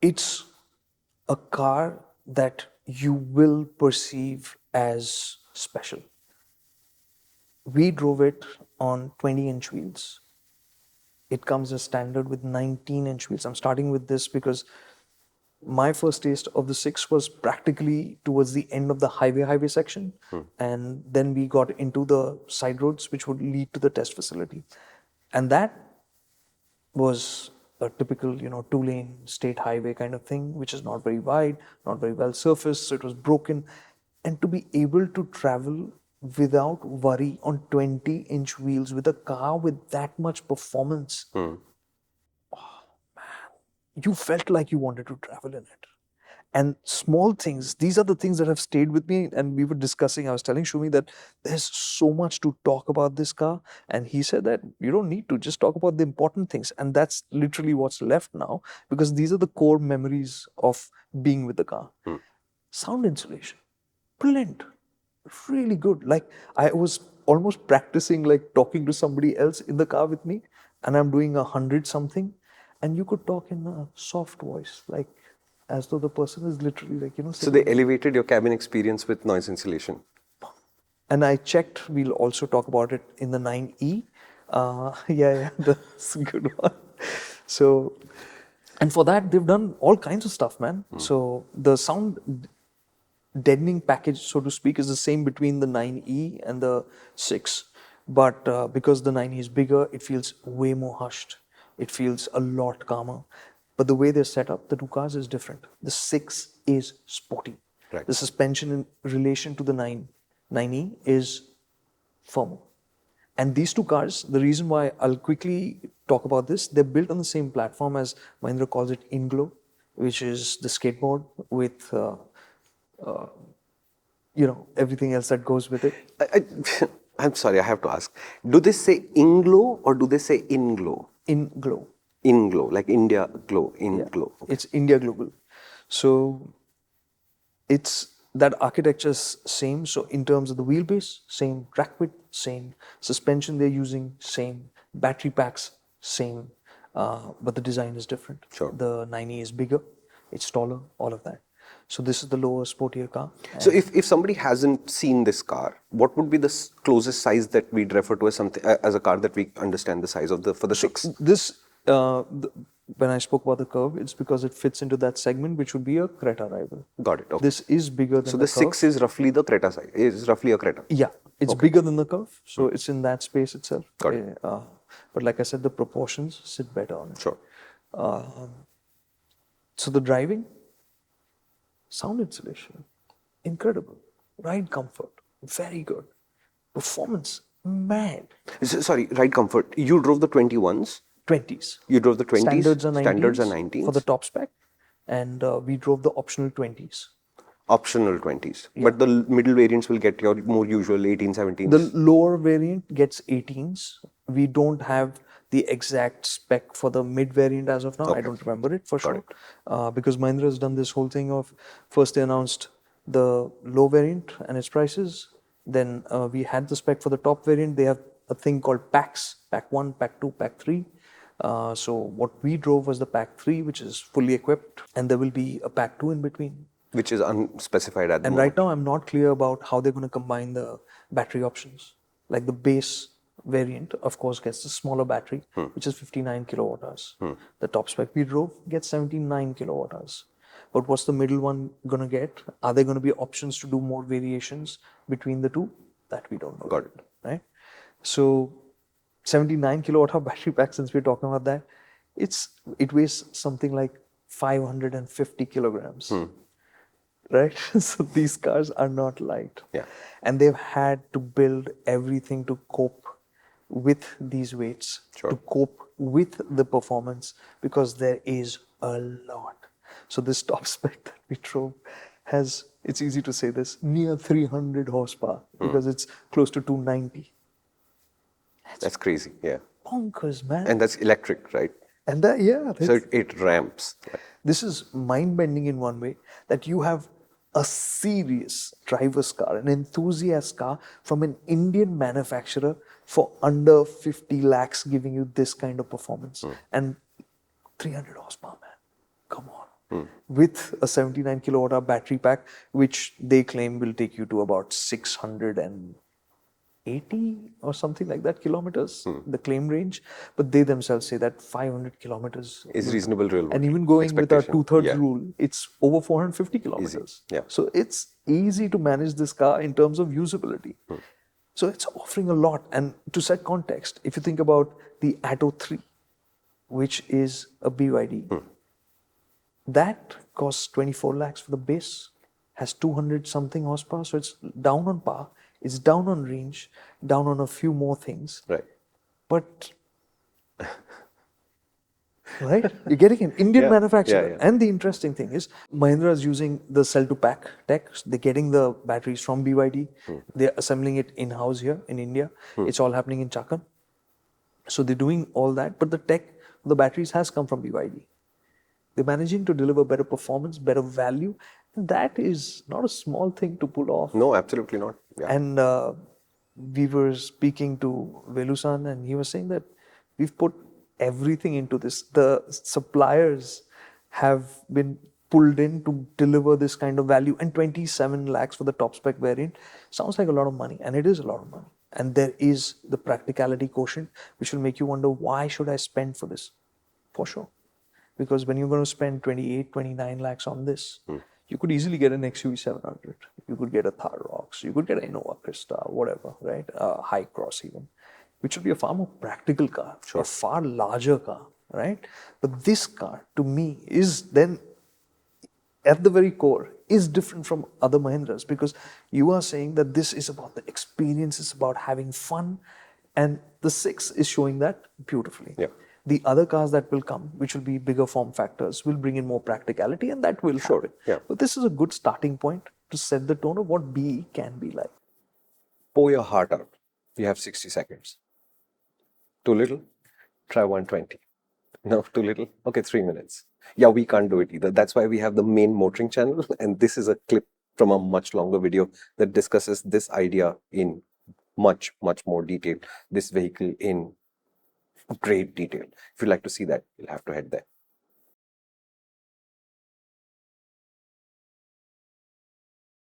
it's a car that you will perceive as special. We drove it on 20-inch wheels. It comes as standard with 19-inch wheels. I'm starting with this because my first taste of the 6 was practically towards the end of the highway section. And then we got into the side roads, which would lead to the test facility. And that was a typical, 2-lane state highway kind of thing, which is not very wide, not very well surfaced, so it was broken. And to be able to travel without worry on 20-inch wheels with a car with that much performance, you felt like you wanted to travel in it. And small things, these are the things that have stayed with me. And we were discussing, I was telling Shumi that there's so much to talk about this car. And he said that you don't need to, just talk about the important things. And that's literally what's left now, because these are the core memories of being with the car. Sound insulation, brilliant, really good. Like, I was almost practicing like talking to somebody else in the car with me, and I'm doing 100 something, and you could talk in a soft voice, like as though the person is literally like, So they elevated your cabin experience with noise insulation. And I checked, we'll also talk about it in the 9E. Yeah, that's a good one. So, and for that, they've done all kinds of stuff, man. So the sound deadening package, so to speak, is the same between the 9E and the 6. But because the 9E is bigger, it feels way more hushed. It feels a lot calmer. But the way they're set up, the two cars, is different. The 6 is sporty. Right. The suspension in relation to the 9E is firmer. And these two cars, the reason why I'll quickly talk about this, they're built on the same platform as Mahindra calls it IN-GLO, which is the skateboard with everything else that goes with it. I'm sorry, I have to ask. Do they say INGLO or do they say IN-GLO? IN-GLO. IN-GLO, like India glow, IN-GLO. Yeah. It's India Global. So it's that architecture is same. So in terms of the wheelbase, same. Track width, same. Suspension they're using, same. Battery packs, same. But the design is different. Sure. The 9E is bigger, it's taller, all of that. So this is the lower, sportier car. So if somebody hasn't seen this car, what would be the closest size that we'd refer to as something as a car that we understand the size of for the 6? This, when I spoke about the Curvv, it's because it fits into that segment, which would be a Creta rival. Got it. Okay. This is bigger than so the the 6 is roughly the Creta size. Is roughly a Creta. Yeah, it's bigger than the Curvv, so it's in that space itself. Got it. But like I said, the proportions sit better on it. Sure. So the driving, sound insulation, incredible. Ride comfort, very good. Performance, mad. Sorry, ride comfort. You drove the 21s. 20s. You drove the 20s. Standards are 19s. Standards are 19s. For the top spec. And we drove the optional 20s. Optional 20s. Yeah. But the middle variants will get your more usual 18s, 17s. The lower variant gets 18s. We don't have the exact spec for the mid variant as of now. Okay. I don't remember it for sure. Because Mahindra has done this whole thing of first they announced the low variant and its prices. Then we had the spec for the top variant. They have a thing called packs, pack 1, pack 2, pack 3. So what we drove was the pack 3, which is fully equipped, and there will be a pack 2 in between. Which is unspecified at the moment. And right now I'm not clear about how they're going to combine the battery options. Like the base variant, of course, gets the smaller battery, which is 59 kilowatt hours. The top spec we drove gets 79 kilowatt hours. But what's the middle one going to get? Are there going to be options to do more variations between the two? That we don't know. Got it. Right? So 79 kilowatt hour battery pack, since we're talking about that, it weighs something like 550 kilograms. Right? So these cars are not light. Yeah. And they've had to build everything to cope with these weights, to cope with the performance, because there is a lot. So this top spec that we drove has, it's easy to say this, near 300 horsepower because it's close to 290. That's crazy, yeah. Bonkers, man. And that's electric, right? And that, yeah. So it ramps. This is mind-bending in one way, that you have a serious driver's car, an enthusiast car from an Indian manufacturer for under 50 lakhs giving you this kind of performance. And 300 horsepower, man. Come on. with a 79 kilowatt hour battery pack, which they claim will take you to about 680 or something like that kilometers, the claim range. But they themselves say that 500 kilometers Is reasonable real world and even going with our expectation. 2/3 Yeah. rule, it's over 450 kilometers. Yeah. So it's easy to manage this car in terms of usability. So it's offering a lot. And to set context, if you think about the Atto 3, which is a BYD, that costs 24 lakhs for the base, has 200 something horsepower. So it's down on power, it's down on range, down on a few more things. Right. But right? You're getting an Indian manufacturer. yeah. And the interesting thing is, Mahindra is using the cell to pack tech. They're getting the batteries from BYD. They're assembling it in-house here in India. It's all happening in Chakan. So they're doing all that. But the tech, the batteries has come from BYD. They're managing to deliver better performance, better value. And that is not a small thing to pull off. No, absolutely not. Yeah. And we were speaking to Velusan, and he was saying that we've put everything into this. The suppliers have been pulled in to deliver this kind of value, and 27 lakhs for the top spec variant sounds like a lot of money, and it is a lot of money. And there is the practicality quotient, which will make you wonder, why should I spend for this? For sure. Because when you're going to spend 28, 29 lakhs on this, you could easily get an XUV 700. You could get a Thar Rox. You could get an Innova Krista, whatever, right? High Cross even, which would be a far more practical car, a far larger car, right? But this car, to me, is then at the very core, is different from other Mahindras, because you are saying that this is about the experience, it's about having fun, and the 6 is showing that beautifully. Yeah. The other cars that will come, which will be bigger form factors, will bring in more practicality, and that will happen. Yeah. But this is a good starting point to set the tone of what BE can be like. Pour your heart out. You have 60 seconds. Too little? Try 120. No, too little? Okay, 3 minutes. Yeah, we can't do it either. That's why we have the main motoring channel, and this is a clip from a much longer video that discusses this idea in much, much more detail. This vehicle in great detail. If you'd like to see that, you'll have to head there.